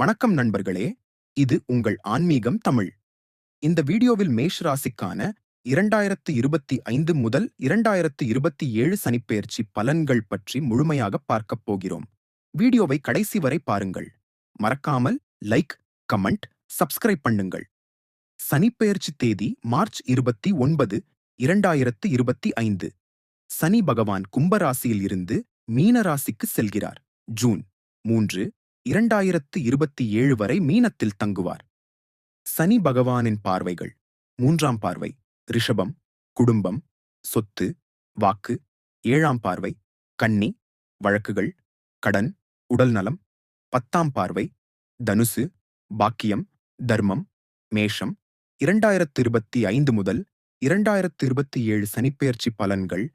வணக்கம் நண்பர்களே, இது உங்கள் ஆன்மீகம் தமிழ். இந்த வீடியோவில் மேஷ ராசிக்கான 2025 முதல் 2027 சனிப்பெயர்ச்சி பலன்கள் பற்றி முழுமையாக பார்க்கப் போகிறோம். வீடியோவை கடைசி வரை பாருங்கள். மறக்காமல் லைக், கமெண்ட், சப்ஸ்கிரைப் பண்ணுங்கள். சனிப்பெயர்ச்சி தேதி மார்ச் 29, 2025. சனி பகவான் கும்பராசியில் இருந்து மீன ராசிக்கு செல்கிறார். ஜூன் 3, 2027 வரை மீனத்தில் தங்குவார். சனி பகவானின் பார்வைகள்: 3ஆம் பார்வை ரிஷபம், குடும்பம், சொத்து, வாக்கு. 7ஆம் பார்வை கன்னி, வழக்குகள், கடன், உடல்நலம். 10ஆம் பார்வை தனுசு, பாக்கியம், தர்மம், மேஷம். 2025 முதல் 2027 சனிப்பெயர்ச்சி பலன்கள்: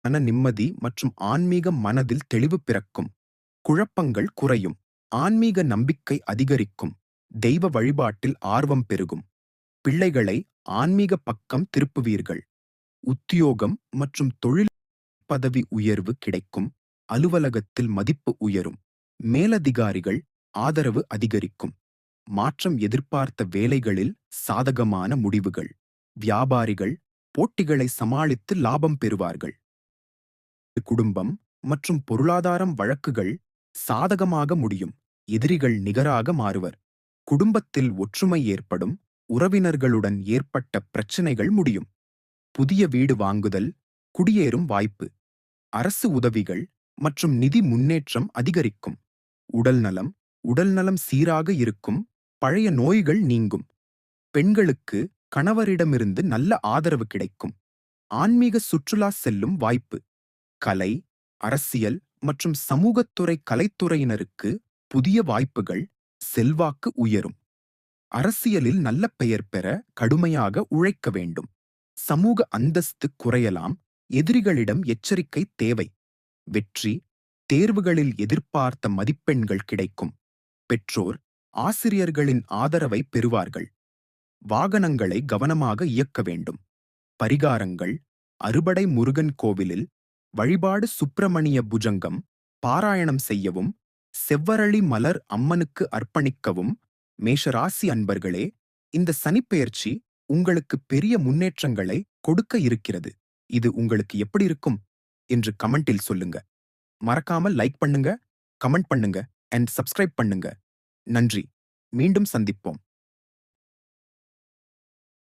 மன நிம்மதி மற்றும் ஆன்மீக மனதில் தெளிவு பிறக்கும். குழப்பங்கள் குறையும். ஆன்மீக நம்பிக்கை அதிகரிக்கும். தெய்வ வழிபாட்டில் ஆர்வம் பெருகும். பிள்ளைகளை ஆன்மீக பக்கம் திருப்புவீர்கள். உத்தியோகம் மற்றும் தொழில் பதவி உயர்வு கிடைக்கும். அலுவலகத்தில் மதிப்பு உயரும். மேலதிகாரிகள் ஆதரவு அதிகரிக்கும். மாற்றம் எதிர்பார்த்த வேலைகளில் சாதகமான முடிவுகள். வியாபாரிகள் போட்டிகளை சமாளித்து லாபம் பெறுவார்கள். குடும்பம் மற்றும் பொருளாதாரம் வழக்குகள் சாதகமாக முடியும். எதிரிகள் நிகராக மாறுவர். குடும்பத்தில் ஒற்றுமை ஏற்படும். உறவினர்களுடன் ஏற்பட்ட பிரச்சனைகள் முடியும். புதிய வீடு வாங்குதல், குடியேறும் வாய்ப்பு. அரசு உதவிகள் மற்றும் நிதி முன்னேற்றம் அதிகரிக்கும். உடல்நலம் சீராக இருக்கும். பழைய நோய்கள் நீங்கும். பெண்களுக்கு கணவரிடமிருந்து நல்ல ஆதரவு கிடைக்கும். ஆன்மீக சுற்றுலா செல்லும் வாய்ப்பு. கலை, அரசியல் மற்றும் சமூகத்துறை கலைத்துறையினருக்கு புதிய வாய்ப்புகள். செல்வாக்கு உயரும். அரசியலில் நல்ல பெயர் பெற கடுமையாக உழைக்க வேண்டும். சமூக அந்தஸ்து குறையலாம். எதிரிகளிடம் எச்சரிக்கை தேவை. வெற்றி, தேர்வுகளில் எதிர்பார்த்த மதிப்பெண்கள் கிடைக்கும். பெற்றோர், ஆசிரியர்களின் ஆதரவை பெறுவார்கள். வாகனங்களை கவனமாக இயக்க வேண்டும். பரிகாரங்கள்: அறுபடை முருகன் கோவிலில் வழிபாடு, சுப்பிரமணிய புஜங்கம் பாராயணம் செய்யவும், செவ்வரளி மலர் அம்மனுக்கு அர்ப்பணிக்கவும். மேஷராசி அன்பர்களே, இந்த சனிப்பெயர்ச்சி உங்களுக்கு பெரிய முன்னேற்றங்களை கொடுக்க இருக்கிறது. இது உங்களுக்கு எப்படி இருக்கும் என்று கமெண்டில் சொல்லுங்க. மறக்காமல் லைக் பண்ணுங்க, கமெண்ட் பண்ணுங்க அண்ட் சப்ஸ்கிரைப் பண்ணுங்க. நன்றி. மீண்டும் சந்திப்போம்.